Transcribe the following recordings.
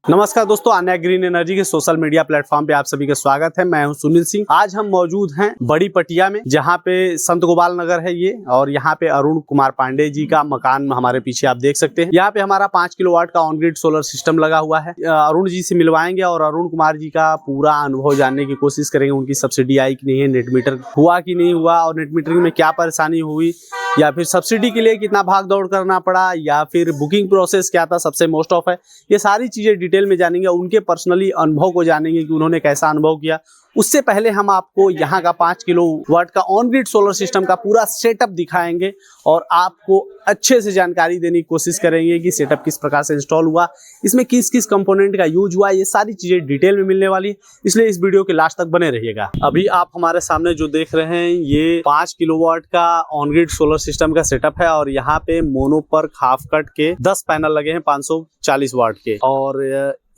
नमस्कार दोस्तों, Anya green energy के सोशल मीडिया प्लेटफॉर्म पे आप सभी का स्वागत है। मैं हूं सुनील सिंह। आज हम मौजूद हैं बड़ी पटिया में, जहां पे संत गोपाल नगर है ये, और यहां पे अरुण कुमार पांडे जी का मकान हमारे पीछे आप देख सकते हैं। यहाँ पे हमारा 5 किलोवाट का ऑन ग्रिड सोलर सिस्टम लगा हुआ है। अरुण जी से मिलवाएंगे और अरुण कुमार जी का पूरा अनुभव जानने की कोशिश करेंगे। उनकी सब्सिडी आई कि नहीं है, नेट मीटर हुआ कि नहीं हुआ, और नेट मीटरिंग में क्या परेशानी हुई, या फिर सब्सिडी के लिए कितना भाग दौड़ करना पड़ा, या फिर बुकिंग प्रोसेस क्या था, सबसे मोस्ट ऑफ है। ये सारी चीजें डिटेल में जानेंगे, उनके पर्सनली अनुभव को जानेंगे कि उन्होंने कैसा अनुभव किया। उससे पहले हम आपको यहाँ का 5 किलोवाट का ऑन ग्रिड सोलर सिस्टम का पूरा सेटअप दिखाएंगे और आपको अच्छे से जानकारी देने की कोशिश करेंगे कि सेटअप किस प्रकार से इंस्टॉल हुआ, इसमें किस किस कंपोनेंट का यूज हुआ। ये सारी चीजें डिटेल में मिलने वाली है, इसलिए इस वीडियो के लास्ट तक बने रहिएगा। अभी आप हमारे सामने जो देख रहे हैं ये 5 किलोवाट का ऑन ग्रिड सोलर सिस्टम का सेटअप है, और यहाँ पे मोनो पर हाफ कट के 10 पैनल लगे हैं 540 वाट के, और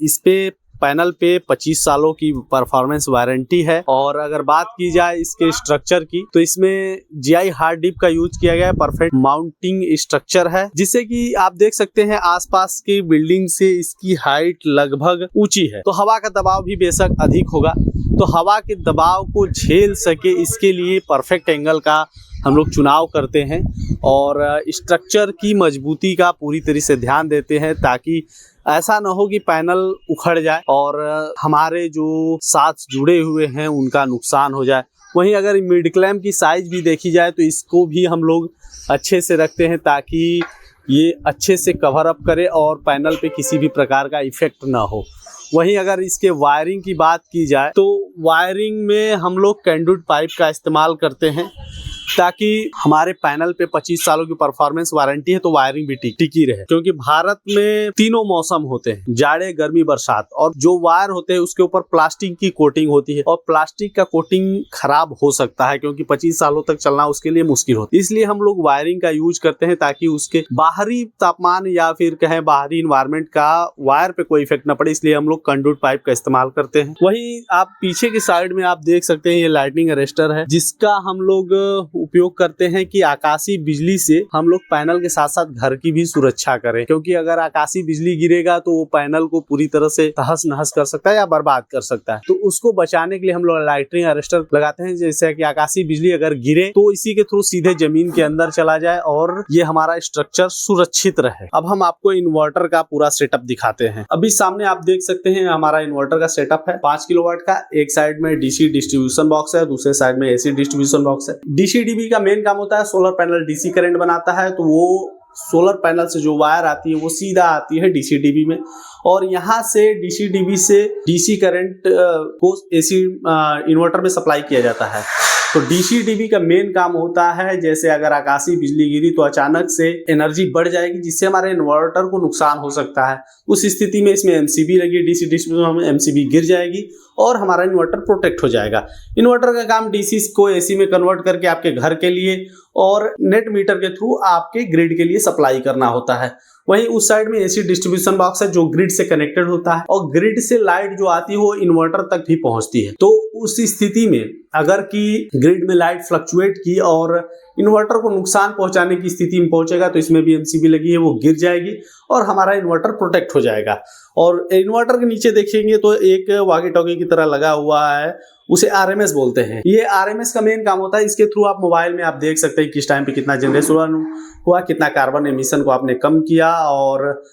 इस पे पैनल पे 25 सालों की परफॉर्मेंस वारंटी है। और अगर बात की जाए इसके स्ट्रक्चर की, तो इसमें GI हार्ड डिप का यूज किया गया है। परफेक्ट माउंटिंग स्ट्रक्चर है, जिससे कि आप देख सकते हैं आसपास की बिल्डिंग से इसकी हाइट लगभग ऊंची है, तो हवा का दबाव भी बेशक अधिक होगा। तो हवा के दबाव को झेल सके, इसके लिए परफेक्ट एंगल का हम लोग चुनाव करते हैं, और स्ट्रक्चर की मजबूती का पूरी तरह से ध्यान देते हैं, ताकि ऐसा ना हो कि पैनल उखड़ जाए और हमारे जो साथ जुड़े हुए हैं उनका नुकसान हो जाए। वहीं अगर मिड क्लैम्प की साइज भी देखी जाए तो इसको भी हम लोग अच्छे से रखते हैं, ताकि ये अच्छे से कवर अप करे और पैनल पे किसी भी प्रकार का इफेक्ट ना हो। वहीं अगर इसके वायरिंग की बात की जाए तो वायरिंग में हम लोग कैंडुट पाइप का इस्तेमाल करते हैं, ताकि हमारे पैनल पे 25 सालों की परफॉर्मेंस वारंटी है, तो वायरिंग भी टिकी रहे। क्योंकि भारत में तीनों मौसम होते हैं, जाड़े, गर्मी, बरसात, और जो वायर होते हैं उसके ऊपर प्लास्टिक की कोटिंग होती है, और प्लास्टिक का कोटिंग खराब हो सकता है, क्योंकि 25 सालों तक चलना उसके लिए मुश्किल होता है। इसलिए हम लोग वायरिंग का यूज करते हैं, ताकि उसके बाहरी तापमान या फिर कहें बाहरी इन्वायरमेंट का वायर पे कोई इफेक्ट न पड़े, इसलिए हम लोग कंडक्ट पाइप का इस्तेमाल करते हैं। वहीं आप पीछे की साइड में आप देख सकते हैं ये लाइटनिंग अरेस्टर है, जिसका हम लोग उपयोग करते हैं कि आकाशीय बिजली से हम लोग पैनल के साथ साथ घर की भी सुरक्षा करें। क्योंकि अगर आकाशीय बिजली गिरेगा तो वो पैनल को पूरी तरह से तहस नहस कर सकता है या बर्बाद कर सकता है। तो उसको बचाने के लिए हम लोग लाइटनिंग अरेस्टर लगाते हैं, जैसे कि आकाशीय बिजली अगर गिरे तो इसी के थ्रू सीधे जमीन के अंदर चला जाए और ये हमारा स्ट्रक्चर सुरक्षित रहे। अब हम आपको इन्वर्टर का पूरा सेटअप दिखाते हैं। अभी सामने आप देख सकते हैं हमारा इन्वर्टर का सेटअप है 5 किलोवाट का। एक साइड में DC डिस्ट्रीब्यूशन बॉक्स है, दूसरे साइड में AC डिस्ट्रीब्यूशन बॉक्स है। DC-DB का मेन काम होता है, सोलर पैनल DC करंट बनाता है, तो वो सोलर पैनल से जो वायर आती है वो सीधा आती है DC-DB में, और यहाँ से DC-DB से DC करंट को AC इन्वर्टर में सप्लाई किया जाता है। तो DC-DB का मेन काम होता है, जैसे अगर आकाशीय बिजली गिरी तो अचानक से एनर्जी बढ़ जाएगी, जिससे हमारे इन्वर्टर को नुकसान हो सकता है। उस स्थिति में इसमें MCB लगी, DC डिस्ट्रीब्यूशन में MCB गिर जाएगी और हमारा इन्वर्टर प्रोटेक्ट हो जाएगा। इन्वर्टर का काम DC को AC में कन्वर्ट करके आपके घर के लिए और नेट मीटर के थ्रू आपके ग्रिड के लिए सप्लाई करना होता है। वहीं उस साइड में AC डिस्ट्रीब्यूशन बॉक्स है, जो ग्रिड से कनेक्टेड होता है, और ग्रिड से लाइट जो आती है वो इन्वर्टर तक भी पहुंचती है। तो उस स्थिति में अगर कि ग्रिड में लाइट फ्लक्चुएट की और इन्वर्टर को नुकसान पहुंचाने की स्थिति में पहुंचेगा, तो इसमें भी MCB लगी है, वो गिर जाएगी और हमारा इन्वर्टर प्रोटेक्ट हो जाएगा। और इन्वर्टर के नीचे देखेंगे तो एक वॉकी टॉकी की तरह लगा हुआ है, उसे RMS बोलते हैं। ये RMS का मेन काम होता है, इसके थ्रू आप मोबाइल में आप देख सकते हैं किस टाइम पे कितना जनरेशन हुआ, कितना कार्बन एमिशन को आपने कम किया, और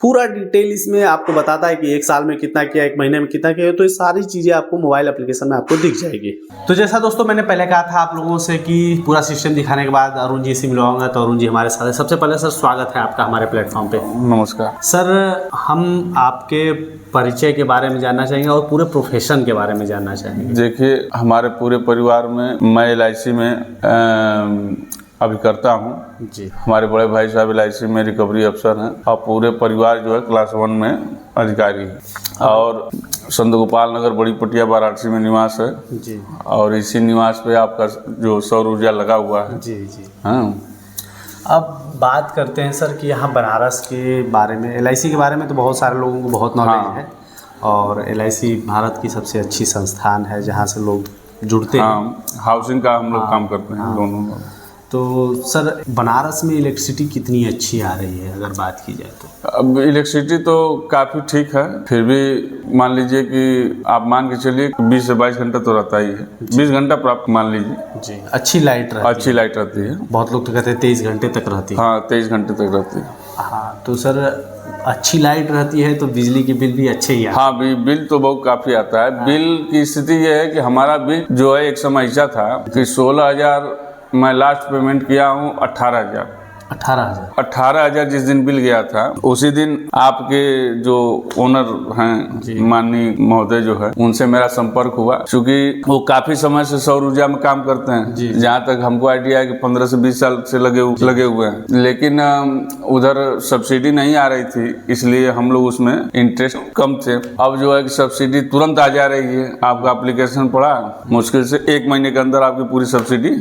पूरा डिटेल इसमें आपको बताता है कि 1 साल में कितना किया, 1 महीने में कितना किया। तो ये सारी चीजें आपको मोबाइल एप्लीकेशन में आपको दिख जाएगी। तो जैसा दोस्तों मैंने पहले कहा था आप लोगों से कि पूरा सिस्टम दिखाने के बाद अरुण जी से मिलवाऊंगा, तो अरुण जी हमारे साथ है। सबसे पहले सर स्वागत है आपका हमारे प्लेटफॉर्म पे। नमस्कार सर, हम आपके परिचय के बारे में जानना चाहेंगे और पूरे प्रोफेशन के बारे में जानना चाहेंगे। देखिए, हमारे पूरे परिवार में मैं LIC में अभी करता हूँ जी। हमारे बड़े भाई साहब LIC में रिकवरी अफसर हैं, और पूरे परिवार जो है क्लास 1 में अधिकारी है, और संत गोपाल नगर बड़ी पटिया वाराणसी में निवास है जी। और इसी निवास पे आपका जो सौर ऊर्जा लगा हुआ है। जी जी। हाँ, अब बात करते हैं सर कि यहाँ बनारस के बारे में, LIC के बारे में तो बहुत सारे लोगों को बहुत नॉलेज है, और LIC भारत की सबसे अच्छी संस्थान है जहाँ से लोग जुड़ते हैं। हाउसिंग का हम लोग काम करते हैं दोनों। तो सर बनारस में इलेक्ट्रिसिटी कितनी अच्छी आ रही है अगर बात की जाए तो? अब इलेक्ट्रिसिटी तो काफ़ी ठीक है, फिर भी मान लीजिए कि आप मान के चलिए 20 से 22 घंटा तो रहता ही है, 20 घंटा प्राप्त मान लीजिए जी। अच्छी लाइट रहती अच्छी लाइट रहती है। बहुत लोग तो कहते हैं 23 घंटे तक रहती है। हाँ 23 घंटे तक रहती है। हाँ तो सर अच्छी लाइट रहती है तो बिजली के बिल भी अच्छे ही आते हैं। हाँ बिल तो बहुत काफ़ी आता है। बिल की स्थिति ये है कि हमारा बिल जो है एक समय ऐसा था कि 16,000 मैं लास्ट पेमेंट किया हूँ 18,000। 18,000 जिस दिन बिल गया था उसी दिन आपके जो ओनर हैं माननीय महोदय जो है उनसे मेरा संपर्क हुआ, क्योंकि वो काफी समय से सौर ऊर्जा में काम करते हैं। जहाँ तक हमको आइडिया है कि 15 से 20 साल से लगे हुए हैं, लेकिन उधर सब्सिडी नहीं आ रही थी, इसलिए हम लोग उसमें इंटरेस्ट कम थे। अब जो है कि सब्सिडी तुरंत आ जा रही है। आपका एप्लीकेशन पड़ा, मुश्किल से 1 महीने के अंदर आपकी पूरी सब्सिडी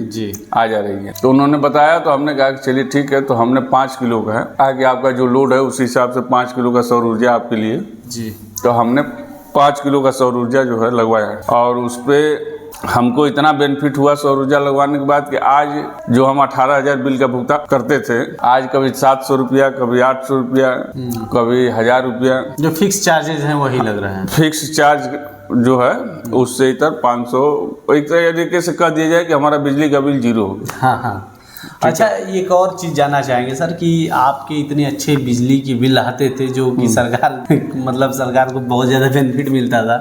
आ जा रही है। तो उन्होंने बताया तो हमने कहा कि चलिए ठीक है, तो हमने 5 किलो का है, आगे आपका जो लोड है उस हिसाब से 5 किलो का सौर ऊर्जा आपके लिए जी। तो हमने 5 किलो का सौर ऊर्जा जो है लगवाया है, और उस पर हमको इतना बेनिफिट हुआ सौर ऊर्जा लगवाने के बाद कि आज जो हम 18,000 बिल का भुगतान करते थे, आज कभी 700 रुपया, कभी 800 रुपया, कभी 1,000 रुपया। जो फिक्स चार्जेज हैं वही लग रहे हैं। फिक्स चार्ज जो है उससे इधर 500 एक तरीके से कह दिया जाए कि हमारा बिजली का बिल 0 हो गया। हाँ। अच्छा, एक और चीज़ जानना चाहेंगे सर कि आपके इतने अच्छे बिजली की बिल आते थे जो कि सरकार मतलब सरकार को बहुत ज़्यादा बेनिफिट मिलता था,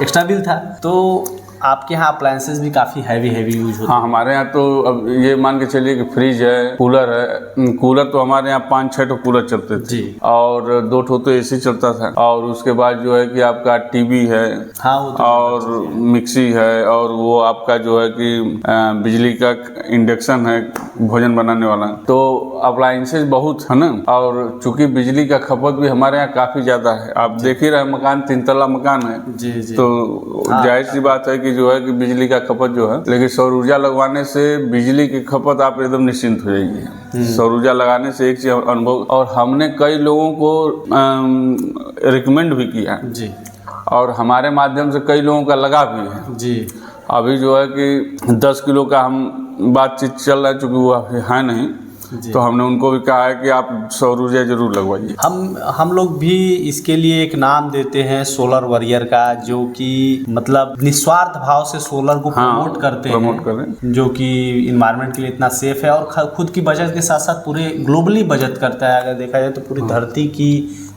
एक्स्ट्रा बिल था, तो आपके यहाँ अप्लायंसेस भी काफ़ी हैवी यूज होते हैं। हाँ हमारे यहाँ तो अब ये मान के चलिए कि फ्रिज है, कूलर है। कूलर तो हमारे यहाँ 5-6 तो कूलर चलते थे जी, और 2 तो एसी चलता था, और उसके बाद जो है कि आपका टीवी है, हाँ वो तो और मिक्सी है, और वो आपका जो है कि बिजली का इंडक्शन है भोजन बनाने वाला। तो अप्लायंसेस बहुत है ना, और चूंकि बिजली का खपत भी हमारे यहाँ काफ़ी ज़्यादा है। आप देख ही रहे, मकान 3 तल्ला मकान है जी, तो जाहिर सी बात है कि जो है कि बिजली का खपत जो है, लेकिन सौर ऊर्जा लगवाने से बिजली की खपत आप एकदम निश्चिंत हो जाएगी। सौर ऊर्जा लगाने से एक चीज अनुभव, और हमने कई लोगों को रिकमेंड भी किया जी, और हमारे माध्यम से कई लोगों का लगा भी है जी। अभी जो है कि 10 किलो का हम बातचीत चल रहा है, चूँकि वो है नहीं, तो हमने उनको भी कहा है कि आप सौर ऊर्जा जरूर लगवाइए। हम लोग भी इसके लिए एक नाम देते हैं सोलर वॉरियर का, जो कि मतलब निस्वार्थ भाव से सोलर को प्रमोट करते हैं, जो कि इन्वायरमेंट के लिए इतना सेफ है और खुद की बचत के साथ साथ पूरे ग्लोबली बचत करता है। अगर देखा जाए तो पूरी धरती की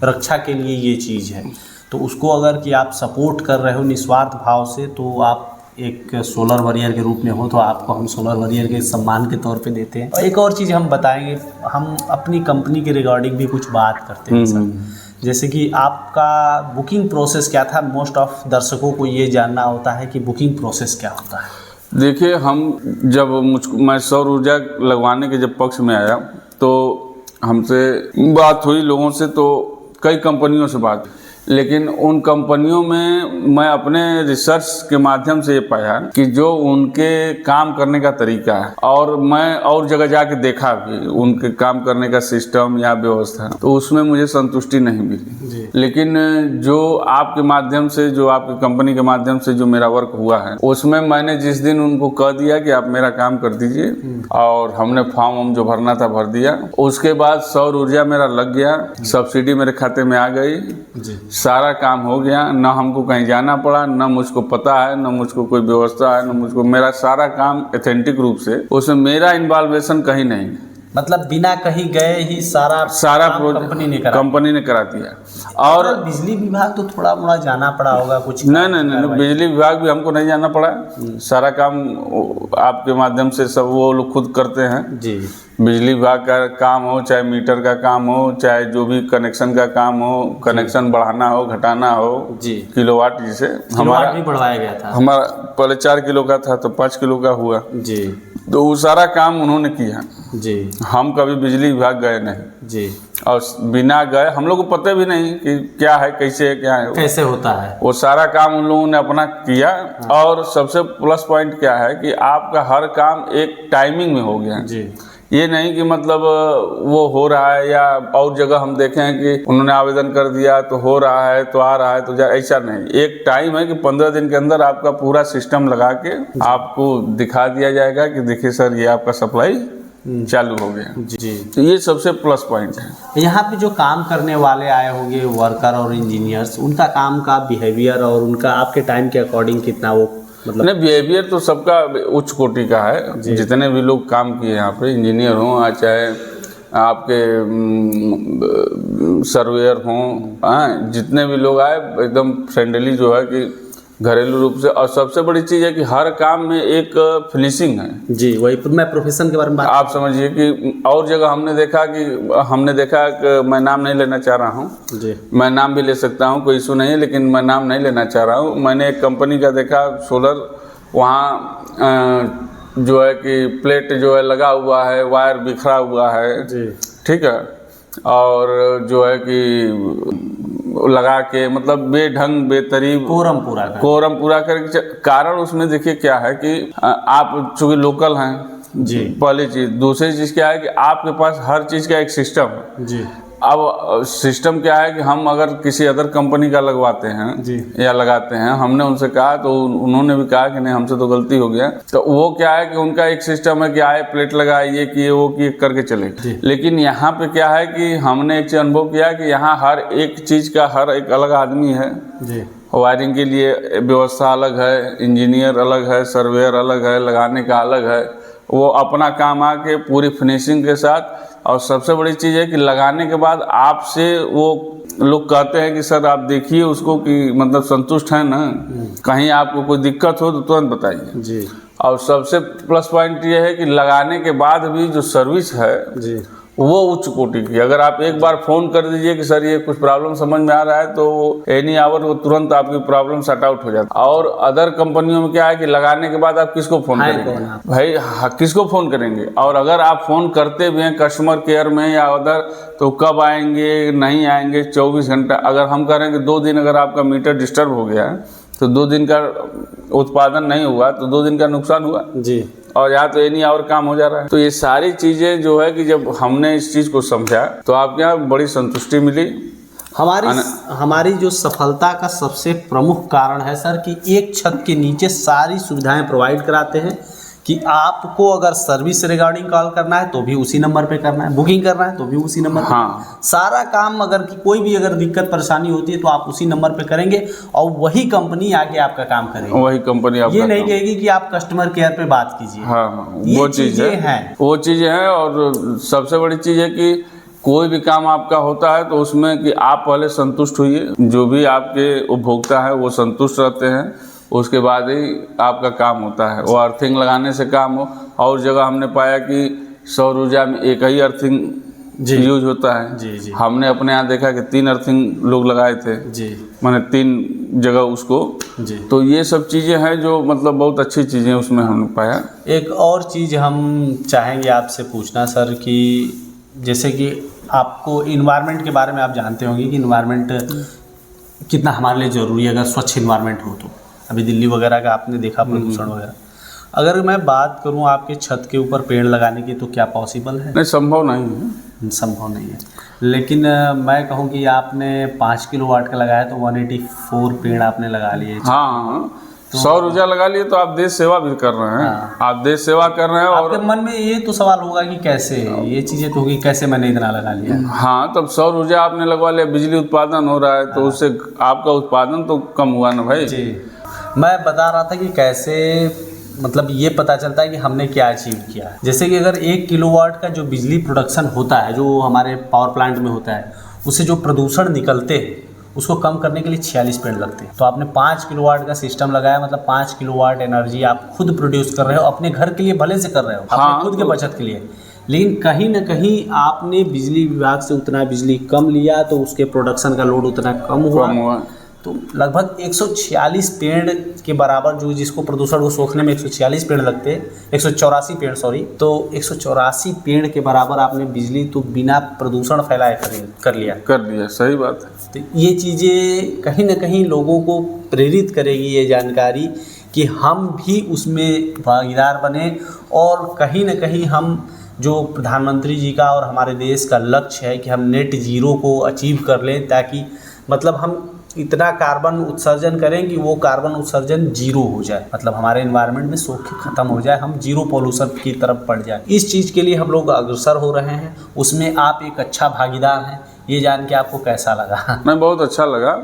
रक्षा के लिए ये चीज़ है, तो उसको अगर कि आप सपोर्ट कर रहे हो निस्वार्थ भाव से, तो आप एक सोलर वॉरियर के रूप में हो, तो आपको हम सोलर वॉरियर के सम्मान के तौर पे देते हैं। और एक और चीज़ हम बताएंगे, हम अपनी कंपनी के रिगार्डिंग भी कुछ बात करते हैं सर, जैसे कि आपका बुकिंग प्रोसेस क्या था। मोस्ट ऑफ दर्शकों को ये जानना होता है कि बुकिंग प्रोसेस क्या होता है। देखिए, हम जब मैं सौर ऊर्जा लगवाने के जब पक्ष में आया तो हमसे बात हुई लोगों से, तो कई कंपनियों से बात, लेकिन उन कंपनियों में मैं अपने रिसर्च के माध्यम से ये पाया कि जो उनके काम करने का तरीका है, और मैं और जगह जाके देखा भी उनके काम करने का सिस्टम या व्यवस्था, तो उसमें मुझे संतुष्टि नहीं मिली। लेकिन जो आपके माध्यम से, जो आपकी कंपनी के माध्यम से जो मेरा वर्क हुआ है, उसमें मैंने जिस दिन उनको कह दिया कि आप मेरा काम कर दीजिए, और हमने फॉर्म जो भरना था भर दिया, उसके बाद सौर ऊर्जा मेरा लग गया, सब्सिडी मेरे खाते में आ गई, सारा काम हो गया, ना हमको कहीं जाना पड़ा, ना मुझको पता है, ना मुझको कोई व्यवस्था है, ना मुझको, मेरा सारा काम ऑथेंटिक रूप से, उसमें मेरा इन्वॉल्वेशन कहीं नहीं, मतलब बिना कहीं गए ही सारा कंपनी ने करा दिया। और बिजली विभाग तो थोड़ा मोड़ा जाना पड़ा होगा कुछ? नहीं, बिजली विभाग भी हमको नहीं जाना पड़ा, सारा काम आपके माध्यम से सब वो लोग खुद करते हैं जी। बिजली विभाग का काम हो, चाहे मीटर का काम हो, चाहे जो भी कनेक्शन का काम हो, कनेक्शन बढ़ाना हो, घटाना हो जी, किलोवाट, जिसे हमारा भी बढ़वाया गया था। हमारा पहले 4 किलो का था तो 5 किलो का हुआ जी, तो वो सारा काम उन्होंने किया जी। हम कभी बिजली विभाग गए नहीं जी, और बिना गए हम लोग को पता भी नहीं कि क्या है, कैसे है, क्या है, कैसे होता है, वो सारा काम उन लोगों ने अपना किया। और सबसे प्लस पॉइंट क्या है कि आपका हर काम एक टाइमिंग में हो गया जी, ये नहीं कि मतलब वो हो रहा है या और जगह हम देखें कि उन्होंने आवेदन कर दिया तो हो रहा है तो आ रहा है तो ऐसा नहीं। एक टाइम है कि 15 दिन के अंदर आपका पूरा सिस्टम लगा के आपको दिखा दिया जाएगा कि देखिए सर ये आपका सप्लाई चालू हो गया जी। तो ये सबसे प्लस पॉइंट है। यहाँ पे जो काम करने वाले आए होंगे वर्कर और इंजीनियर्स, उनका काम का बिहेवियर और उनका आपके टाइम के अकॉर्डिंग कितना वो मतलब? नहीं, बिहेवियर तो सबका उच्च कोटि का है। जितने भी लोग काम किए यहाँ पे, इंजीनियर हों चाहे आपके सर्वेयर हों, जितने भी लोग आए एकदम फ्रेंडली जो है कि घरेलू रूप से। और सबसे बड़ी चीज़ है कि हर काम में एक फिनिशिंग है जी। वही मैं प्रोफेशन के बारे में बात, आप समझिए कि और जगह हमने देखा कि मैं नाम नहीं लेना चाह रहा हूँ जी, मैं नाम भी ले सकता हूँ, कोई इशू नहीं है, लेकिन मैं नाम नहीं लेना चाह रहा हूँ। मैंने एक कंपनी का देखा सोलर, वहाँ जो है कि प्लेट जो है लगा हुआ है, वायर बिखरा हुआ है जी, ठीक है, और जो है कि लगा के मतलब बेढंग बेतरीब कोरम पूरा करके। कारण उसमें देखिए क्या है कि आप चूंकि लोकल हैं जी, पहली चीज। दूसरी चीज क्या है कि आपके पास हर चीज का एक सिस्टम है जी। अब सिस्टम क्या है कि हम अगर किसी अदर कंपनी का लगवाते हैं जी, या लगाते हैं, हमने उनसे कहा तो उन्होंने भी कहा कि नहीं हमसे तो गलती हो गया। तो वो क्या है कि उनका एक सिस्टम है कि आए प्लेट लगाए, ये किए वो किए करके चले। लेकिन यहाँ पे क्या है कि हमने एक चीज अनुभव किया कि यहाँ हर एक चीज का हर एक अलग आदमी है जी। वायरिंग के लिए व्यवस्था अलग है, इंजीनियर अलग है, सर्वेयर अलग है, लगाने का अलग है। वो अपना काम आके पूरी फिनिशिंग के साथ। और सबसे बड़ी चीज़ है कि लगाने के बाद आपसे वो लोग कहते हैं कि सर आप देखिए उसको कि मतलब संतुष्ट है ना, कहीं आपको कोई दिक्कत हो तो तुरंत बताइए जी। और सबसे प्लस पॉइंट ये है कि लगाने के बाद भी जो सर्विस है जी वो उच्च कोटि की। अगर आप एक बार फ़ोन कर दीजिए कि सर ये कुछ प्रॉब्लम समझ में आ रहा है तो एनी आवर वो तुरंत आपकी प्रॉब्लम सॉर्ट आउट हो जाता है। और अदर कंपनियों में क्या है कि लगाने के बाद आप किसको फ़ोन करेंगे भाई, किसको फ़ोन करेंगे? और अगर आप फ़ोन करते भी हैं कस्टमर केयर में या अदर, तो कब आएंगे नहीं आएंगे 24 घंटा। अगर हम कह रहे हैं कि 2 दिन अगर आपका मीटर डिस्टर्ब हो गया तो 2 दिन का उत्पादन नहीं हुआ तो 2 दिन का नुकसान हुआ जी। और यहाँ तो एनी और काम हो जा रहा है। तो ये सारी चीज़ें जो है कि जब हमने इस चीज़ को समझा तो आपके यहाँ बड़ी संतुष्टि मिली। हमारी जो सफलता का सबसे प्रमुख कारण है सर कि एक छत के नीचे सारी सुविधाएं प्रोवाइड कराते हैं कि आपको अगर सर्विस रिगार्डिंग कॉल करना है तो भी उसी नंबर पे करना है, बुकिंग करना है तो भी उसी नंबर पे। हाँ। सारा काम अगर कोई भी अगर दिक्कत परेशानी होती है तो आप उसी नंबर पे करेंगे और वही कंपनी आके आपका काम करेगी। वही कंपनी ये नहीं कहेगी कि आप कस्टमर केयर पे बात कीजिए। हाँ, वो चीज़ें हैं, वो चीज़ें हैं। और सबसे बड़ी चीज़ है कि कोई भी काम आपका होता है तो उसमें कि आप पहले संतुष्ट होइए, जो भी आपके उपभोक्ता है वो संतुष्ट रहते हैं, उसके बाद ही आपका काम होता है। वो अर्थिंग लगाने से काम हो। और जगह हमने पाया कि सौर ऊर्जा में एक ही अर्थिंग यूज होता है जी, जी। हमने अपने यहाँ देखा कि 3 अर्थिंग लोग लगाए थे जी, मैंने 3 जगह उसको जी। तो ये सब चीज़ें हैं जो मतलब बहुत अच्छी चीज़ें उसमें हमने पाया। एक और चीज़ हम चाहेंगे आपसे पूछना सर कि जैसे कि आपको इन्वायरमेंट के बारे में आप जानते होंगे कि इन्वायरमेंट कितना हमारे लिए ज़रूरी है। अगर स्वच्छ इन्वायरमेंट हो तो अभी दिल्ली वगैरह का आपने देखा प्रदूषण वगैरह। अगर मैं बात करूं आपके छत के ऊपर पेड़ लगाने की तो क्या पॉसिबल है? नहीं, संभव नहीं है। संभव नहीं है। लेकिन मैं कहूं कि आपने 5 किलोवाट का लगाया तो 184 पेड़ आपने लगा लिए। हाँ, तो सौर ऊर्जा लगा लिए तो आप देश सेवा भी कर रहे हैं। हाँ। आप देश सेवा कर रहे हैं। और आपके मन में ये तो सवाल होगा कि कैसे ये चीज़ें तो होगी, कैसे मैंने इतना लगा लिया। हाँ, तब सौर ऊर्जा आपने लगवा लिया, बिजली उत्पादन हो रहा है तो उससे आपका उत्पादन तो कम हुआ ना भाई जी। मैं बता रहा था कि कैसे मतलब ये पता चलता है कि हमने क्या अचीव किया है। जैसे कि अगर 1 किलोवाट का जो बिजली प्रोडक्शन होता है जो हमारे पावर प्लांट में होता है, उससे जो प्रदूषण निकलते हैं उसको कम करने के लिए 46 पेड़ लगते हैं। तो आपने 5 किलोवाट का सिस्टम लगाया, मतलब 5 किलोवाट एनर्जी आप खुद प्रोड्यूस कर रहे हो, अपने घर के लिए भले से कर रहे हो, अपने खुद के बचत के लिए। लेकिन कहीं ना कहीं आपने बिजली विभाग से उतना बिजली कम लिया तो उसके प्रोडक्शन का लोड उतना कम हुआ। तो लगभग 146 पेड़ के बराबर जो जिसको प्रदूषण को सोखने में 146 पेड़ लगते हैं, 184 पेड़ सॉरी, तो 184 पेड़ के बराबर आपने बिजली तो बिना प्रदूषण फैलाए कर लिया। सही बात है। तो ये चीज़ें कहीं ना कहीं लोगों को प्रेरित करेगी ये जानकारी कि हम भी उसमें भागीदार बने और कहीं ना कहीं हम जो प्रधानमंत्री जी का और हमारे देश का लक्ष्य है कि हम नेट जीरो को अचीव कर लें, ताकि मतलब हम इतना कार्बन उत्सर्जन करें कि वो कार्बन उत्सर्जन जीरो हो जाए, मतलब हमारे एनवायरनमेंट में सोख खत्म हो जाए, हम जीरो पॉल्यूशन की तरफ बढ़ जाए। इस चीज़ के लिए हम लोग अग्रसर हो रहे हैं, उसमें आप एक अच्छा भागीदार हैं। ये जान के आपको कैसा लगा? नहीं, बहुत अच्छा लगा।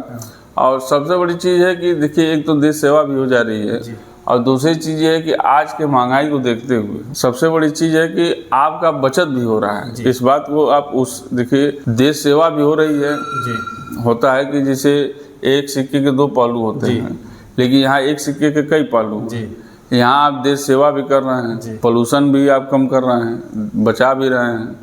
और सबसे बड़ी चीज़ है कि देखिए, एक तो देश सेवा भी हो जा रही है और दूसरी चीज़ ये है कि आज के महंगाई को देखते हुए सबसे बड़ी चीज़ है कि आपका बचत भी हो रहा है। इस बात को आप उस देखिए, देश सेवा भी हो रही है जी। होता है कि जैसे एक सिक्के के दो पहलू होते हैं, लेकिन यहाँ एक सिक्के के कई पहलू हैं। यहाँ आप देश सेवा भी कर रहे हैं, पोल्यूशन भी आप कम कर रहे हैं, बचा भी रहे हैं,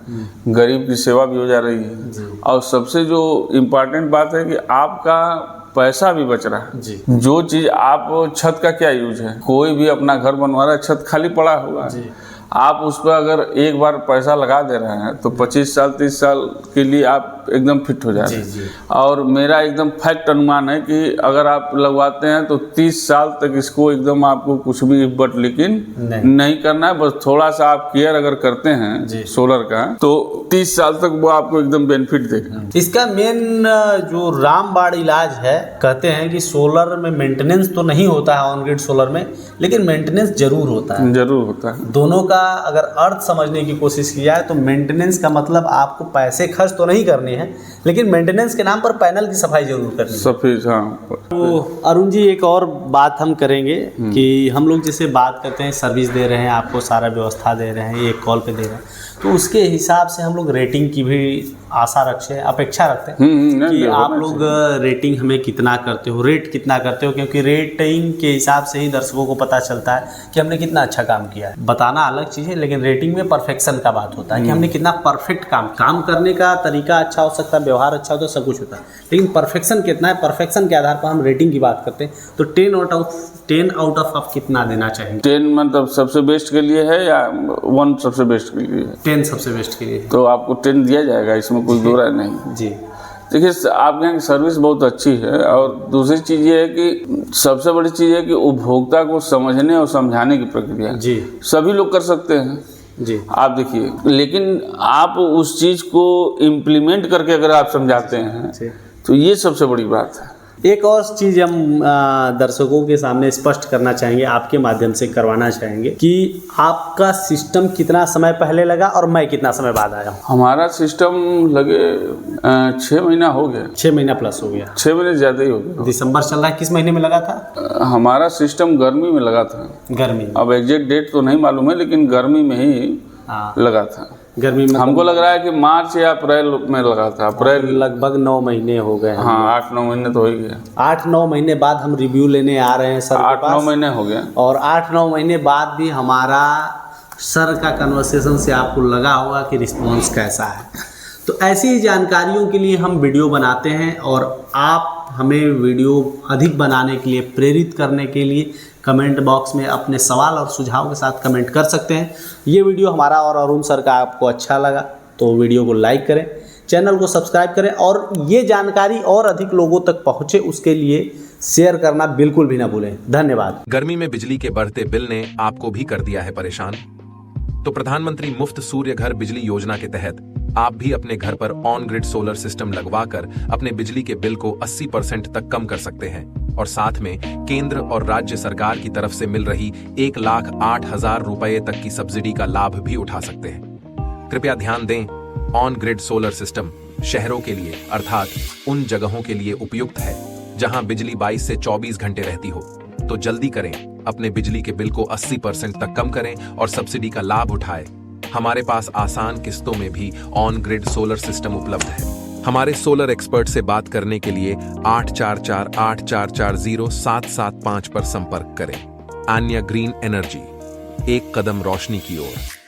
गरीब की सेवा भी हो जा रही है, और सबसे जो इम्पोर्टेंट बात है कि आपका पैसा भी बच रहा है जी। जो चीज़ आप छत का क्या यूज है, कोई भी अपना घर बनवा रहा है, छत खाली पड़ा हुआ है, आप उस पर अगर एक बार पैसा लगा दे रहे हैं तो 25 साल 30 साल के लिए आप एकदम फिट हो जाते हैं। और मेरा एकदम फैक्ट अनुमान है कि अगर आप लगवाते हैं तो 30 साल तक इसको एकदम आपको कुछ भी बट लेकिन नहीं करना है, बस थोड़ा सा आप केयर अगर करते हैं सोलर का तो 30 साल तक वो आपको एकदम बेनिफिट देगा। इसका मेन जो रामबाण इलाज है, कहते हैं कि सोलर में मेंटेनेंस तो नहीं होता है ऑन ग्रिड सोलर में, लेकिन मेंटेनेंस जरूर होता है। जरूर होता है। दोनों का अगर अर्थ समझने की कोशिश की जाए तो मेंटेनेंस का मतलब आपको पैसे खर्च तो नहीं करने हैं, लेकिन मेंटेनेंस के नाम पर पैनल की सफाई जरूर करनी है। सफाई, हाँ। तो अरुण जी, एक और बात हम करेंगे कि हम लोग जैसे बात करते हैं, सर्विस दे रहे हैं आपको, सारा व्यवस्था दे रहे हैं, एक कॉल पे दे रहे हैं, तो उसके हिसाब से हम लोग रेटिंग की भी आशा रखते हैं, अपेक्षा रखते हैं कि आप लोग रेटिंग हमें कितना करते हो, रेट कितना करते हो, क्योंकि रेटिंग के हिसाब से ही दर्शकों को पता चलता है कि हमने कितना अच्छा काम किया है। बताना अलग चीज़ है, लेकिन रेटिंग में परफेक्शन का बात होता है कि हमने कितना परफेक्ट काम करने का तरीका अच्छा हो सकता है, व्यवहार अच्छा होता है, सब कुछ होता है, लेकिन परफेक्शन कितना है, परफेक्शन के आधार पर हम रेटिंग की बात करते हैं। तो 10 आउट ऑफ आप कितना देना चाहेंगे? 10 मतलब सबसे बेस्ट के लिए है या 1 सबसे बेस्ट के लिए है? 10 सबसे बेस्ट के लिए। तो आपको 10 दिया जाएगा, इसमें कोई दो राय नहीं जी। देखिए, आपके यहाँ की सर्विस बहुत अच्छी है, और दूसरी चीज़ ये है कि सबसे बड़ी चीज़ है कि उपभोक्ता को समझने और समझाने की प्रक्रिया जी सभी लोग कर सकते हैं जी। आप देखिए, लेकिन आप उस चीज़ को इम्प्लीमेंट करके अगर आप समझाते हैं तो ये सबसे बड़ी बात है। एक और चीज़ हम दर्शकों के सामने स्पष्ट करना चाहेंगे, आपके माध्यम से करवाना चाहेंगे कि आपका सिस्टम कितना समय पहले लगा और मैं कितना समय बाद आया हूँ? हमारा सिस्टम लगे 6 महीना हो गया। 6 महीना प्लस हो गया। 6 महीने ज़्यादा ही हो गया। दिसंबर चल रहा है, किस महीने में लगा था? हमारा सिस्टम गर्मी में लगा था। गर्मी? अब एग्जैक्ट डेट तो नहीं मालूम है, लेकिन गर्मी में ही लगा था। गर्मी में हमको लग रहा है कि मार्च या अप्रैल में लगा था। अप्रैल लगभग 9 महीने हो गए। हाँ, 8-9 महीने तो हो ही गया। 8-9 महीने बाद हम रिव्यू लेने आ रहे हैं सर के पास। 8-9 महीने हो गया, और 8-9 महीने बाद भी हमारा सर का कन्वर्सेशन से आपको लगा होगा कि रिस्पॉन्स कैसा है। तो ऐसी ही जानकारियों के लिए हम वीडियो बनाते हैं, और आप हमें वीडियो अधिक बनाने के लिए, प्रेरित करने के लिए कमेंट बॉक्स में अपने सवाल और सुझाव के साथ कमेंट कर सकते हैं। ये वीडियो हमारा और अरुण सर का आपको अच्छा लगा तो वीडियो को लाइक करें, चैनल को सब्सक्राइब करें, और ये जानकारी और अधिक लोगों तक पहुँचे उसके लिए शेयर करना बिल्कुल भी ना भूलें। धन्यवाद। गर्मी में बिजली के बढ़ते बिल ने आपको भी कर दिया है परेशान? तो प्रधानमंत्री मुफ्त सूर्य घर बिजली योजना के तहत आप भी अपने घर पर ऑन ग्रिड सोलर सिस्टम लगवाकर अपने बिजली के बिल को 80% तक कम कर सकते हैं, और साथ में केंद्र और राज्य सरकार की तरफ से मिल रही 1,08,000 रुपए तक की सब्सिडी का लाभ भी उठा सकते हैं। कृपया ध्यान दें, ऑन ग्रिड सोलर सिस्टम शहरों के लिए, अर्थात उन जगहों के लिए उपयुक्त है जहां बिजली 22 से 24 घंटे रहती हो। तो जल्दी करें, अपने बिजली के बिल को 80% तक कम करें और सब्सिडी का लाभ उठाएं। हमारे पास आसान किस्तों में भी ऑन ग्रिड सोलर सिस्टम उपलब्ध है। हमारे सोलर एक्सपर्ट से बात करने के लिए 8448440775 पर संपर्क करें। आन्या ग्रीन एनर्जी, एक कदम रोशनी की ओर।